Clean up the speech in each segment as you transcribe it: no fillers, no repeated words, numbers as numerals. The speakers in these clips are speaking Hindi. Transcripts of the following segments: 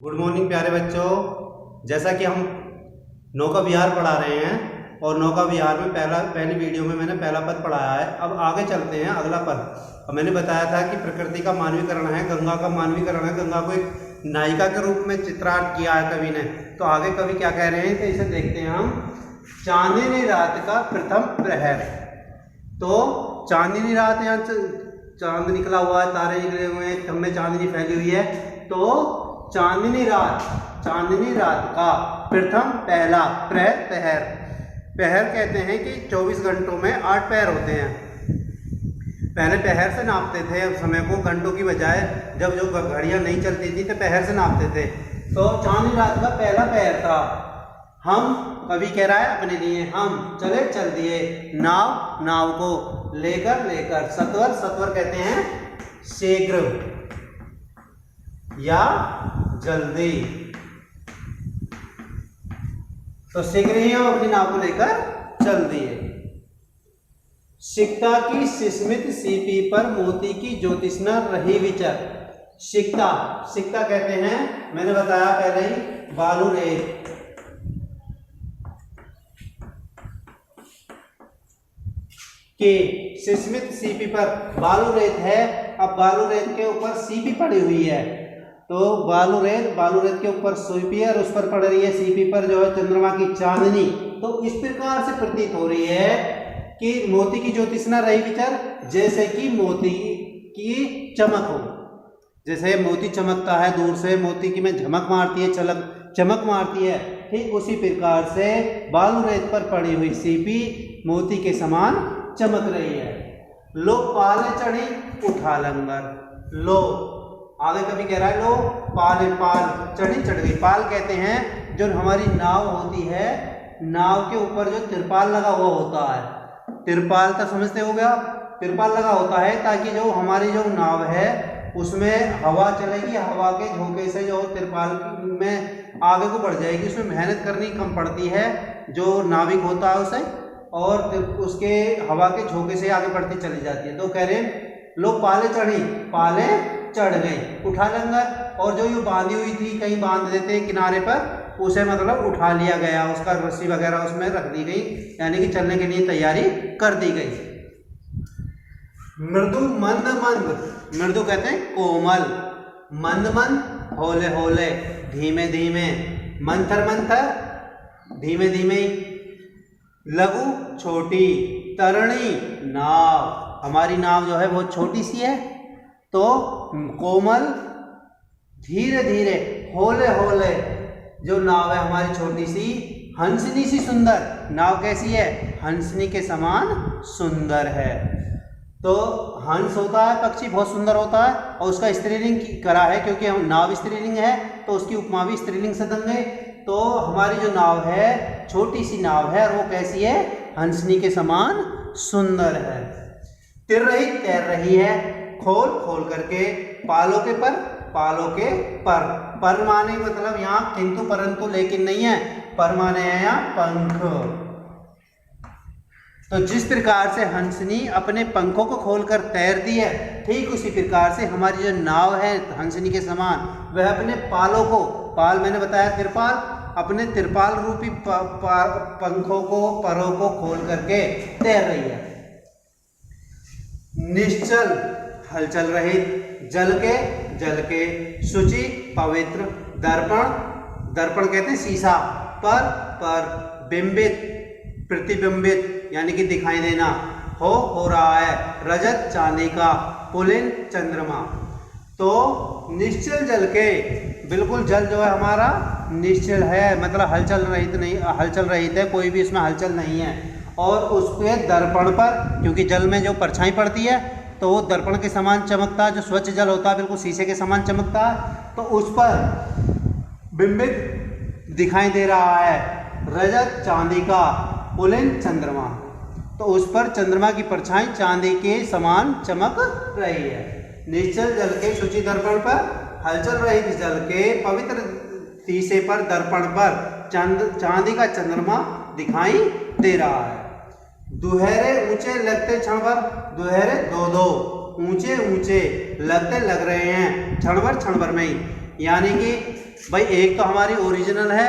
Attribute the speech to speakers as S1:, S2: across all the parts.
S1: गुड मॉर्निंग प्यारे बच्चों। जैसा कि हम नौका विहार पढ़ा रहे हैं और नौका विहार में पहली वीडियो में मैंने पहला पद पढ़ाया है। अब आगे चलते हैं अगला पद। अब मैंने बताया था कि प्रकृति का मानवीकरण है, गंगा का मानवीकरण है, गंगा को एक नायिका के रूप में चित्रांकित किया है कवि ने। तो आगे कवि क्या कह रहे हैं तो इसे देखते हैं हम। चांदनी रात का प्रथम प्रहर। तो चांदनी रात, यहाँ चांद निकला हुआ है, तारे निकले हुए हैं, सब में चांदनी फैली हुई है। तो चांदनी रात का प्रथम पहला प्रहर। पहर कहते हैं कि 24 घंटों में 8 पहर होते हैं। पहले पहर से नापते थे अब समय को, घंटों की बजाय जब जो घड़ियां नहीं चलती थी तो पहर से नापते थे। तो चांदनी रात का पहला पहर था। हम, कवि कह रहा है अपने लिए, हम चल दिए नाव को लेकर सत्वर कहते हैं शीघ्र या जल्दी। तो शीघ्र ही हम अपनी नाव को लेकर चल दिए। सिक्ता की सिस्मित सीपी पर मोती की ज्योतिष्णा रही विचर। सिक्ता कहते हैं, मैंने बताया पहले ही, बालू रेत। कि सिस्मित सीपी पर बालू रेत है। अब बालू रेत के ऊपर सीपी पड़ी हुई है। तो बालू रेत के ऊपर सीपी है और उस पर पड़ रही है सीपी पर जो है चंद्रमा की चांदनी। तो इस प्रकार से प्रतीत हो रही है कि मोती की ज्योतिष्णा रही विचर, जैसे कि मोती की चमक हो। जैसे मोती चमकता है दूर से, मोती की में झमक मारती है, चमक मारती है, ठीक उसी प्रकार से बालू रेत पर पड़ी हुई सीपी मोती के समान चमक रही है। लो पाले चढ़ी उठा लंगर। लो, आगे कभी कह रहा है लो पाल चढ़ी चढ़ गई। पाल कहते हैं जो हमारी नाव होती है, नाव के ऊपर जो तिरपाल लगा हुआ होता है। तिरपाल तो समझते हो गया, तिरपाल लगा होता है ताकि जो हमारी जो नाव है उसमें हवा चलेगी, हवा के झोंके से जो तिरपाल में आगे को बढ़ जाएगी। उसमें मेहनत करनी कम पड़ती है जो नाविक होता है उसे, और उसके हवा के झोंके से आगे बढ़ती चली जाती है। तो कह रहे लोग पाले चढ़ गए, उठा लंगर। और जो ये बांधी हुई थी, कहीं बांध देते हैं किनारे पर, उसे मतलब उठा लिया गया, उसका रस्सी वगैरह उसमें रख दी गई, यानी कि चलने के लिए तैयारी कर दी गई। मृदु मृदु कहते हैं कोमल, मंद हौले धीमे मंथर धीमे। लघु छोटी, तरणी नाव, हमारी नाव जो है बहुत छोटी सी है। तो कोमल धीरे हौले जो नाव है हमारी छोटी सी, हंसनी सी सुंदर। नाव कैसी है? हंसनी के समान सुंदर है। तो हंस होता है पक्षी, बहुत सुंदर होता है, और उसका स्त्रीलिंग करा है क्योंकि हम नाव स्त्रीलिंग है तो उसकी उपमा भी स्त्रीलिंग से देंगे। तो हमारी जो नाव है छोटी सी नाव है और वो कैसी है? हंसनी के समान सुंदर है। तैर रही है, खोल करके, पालों के पर माने मतलब यहाँ किंतु परंतु लेकिन नहीं है, पर माने है यहाँ पंख। तो जिस प्रकार से हंसनी अपने पंखों को खोलकर तैरती है, ठीक उसी प्रकार से हमारी जो नाव है हंसनी के समान, वह अपने पालों को, पाल मैंने बताया तिरपाल, अपने तिरपाल रूपी पंखों को, परों को खोल करके तैर रही है। निश्चल हलचल रहित, जल के शुचि पवित्र, दर्पण कहते हैं शीशा, पर बिंबित प्रतिबिंबित यानी कि दिखाई देना, हो रहा है रजत चांदी का, पुलिन चंद्रमा। तो निश्चल जल के, बिल्कुल जल जो है हमारा निश्चल है, मतलब हलचल रहित है, कोई भी इसमें हलचल नहीं है। और उसके दर्पण पर, क्योंकि जल में जो परछाई पड़ती है तो वो दर्पण के समान चमकता है, जो स्वच्छ जल होता है बिल्कुल शीशे के समान चमकता है। तो उस पर बिंबित दिखाई दे रहा है रजत चांदी का, पुलिन चंद्रमा। तो उस पर चंद्रमा की परछाई चांदी के समान चमक रही है। निश्चल जल के शुचि दर्पण पर, हलचल रहित जल के पवित्र शीशे पर, दर्पण पर चांदी का चंद्रमा दिखाई दे रहा है। दुहरे ऊंचे लगते क्षण भर, दुहरे दो ऊंचे लगते लग रहे हैं क्षण भर में ही। यानी कि भाई एक तो हमारी ओरिजिनल है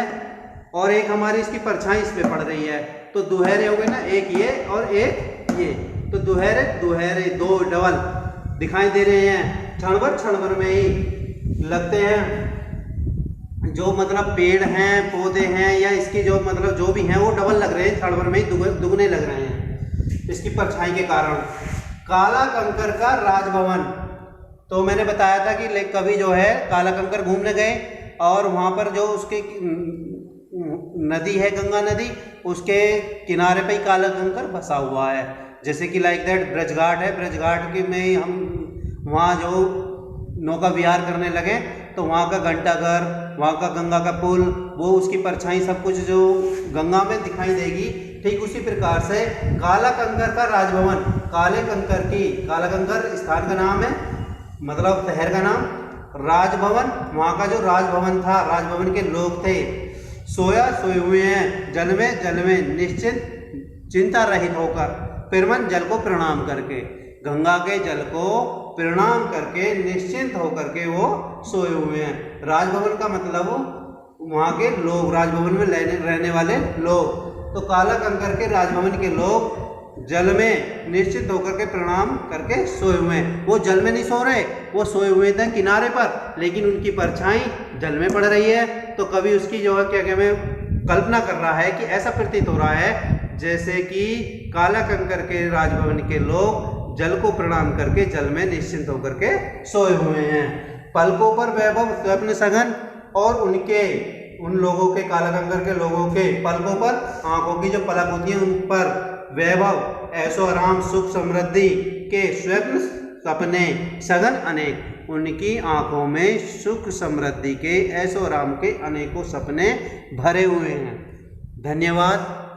S1: और एक हमारी इसकी परछाई इस पे पड़ रही है, तो दुहरे हो गए ना, एक ये और एक ये, तो दुहरे दुहरे दो डबल दिखाई दे रहे हैं। क्षण भर में ही लगते हैं, जो मतलब पेड़ हैं पौधे हैं या इसकी जो मतलब जो भी हैं वो डबल लग रहे हैं, क्षण भर में ही दुगने लग रहे हैं इसकी परछाई के कारण। काला कंकर का राजभवन, तो मैंने बताया था कि कवि जो है काला कंकर घूमने गए और वहाँ पर जो उसके नदी है गंगा नदी, उसके किनारे पे ही काला कंकर बसा हुआ है। जैसे कि लाइक दैट ब्रजघाट है, ब्रजघाट के में हम वहाँ जो नौका विहार करने लगे तो वहाँ का घंटाघर, वहाँ का गंगा का पुल, वो उसकी परछाई सब कुछ जो गंगा में दिखाई देगी। ठीक उसी प्रकार से काला कंकर का राजभवन, काले कंकर की, काला कंकर स्थान का नाम है, मतलब शहर का नाम, राजभवन वहाँ का जो राजभवन था, राजभवन के लोग थे। सोए हुए हैं जल में निश्चिंत चिंता रहित होकर, पिरमन जल को प्रणाम करके, गंगा के जल को प्रणाम करके निश्चिंत होकर के वो सोए हुए हैं। राजभवन का मतलब वहाँ के लोग, राजभवन में रहने वाले लोग। तो काला कंकर के राजभवन के लोग जल में निश्चित होकर के प्रणाम करके सोए हुए हैं। वो जल में नहीं सो रहे, वो सोए हुए थे किनारे पर, लेकिन उनकी परछाई जल में पड़ रही है। तो कभी उसकी जो है क्या हमें कल्पना कर रहा है कि ऐसा प्रतीत हो रहा है जैसे कि काला कंकर के राजभवन के लोग जल को प्रणाम करके जल में निश्चिंत होकर के सोए हुए हैं। पलकों पर वैभव स्वप्न सघन, और उन लोगों के, काला कंकर के लोगों के पलकों पर, आंखों की जो पलक होती है उन पर वैभव, ऐशो आराम, सुख समृद्धि के स्वप्न सपने सघन अनेक, उनकी आंखों में सुख समृद्धि के, ऐशो आराम के अनेकों सपने भरे हुए हैं। धन्यवाद।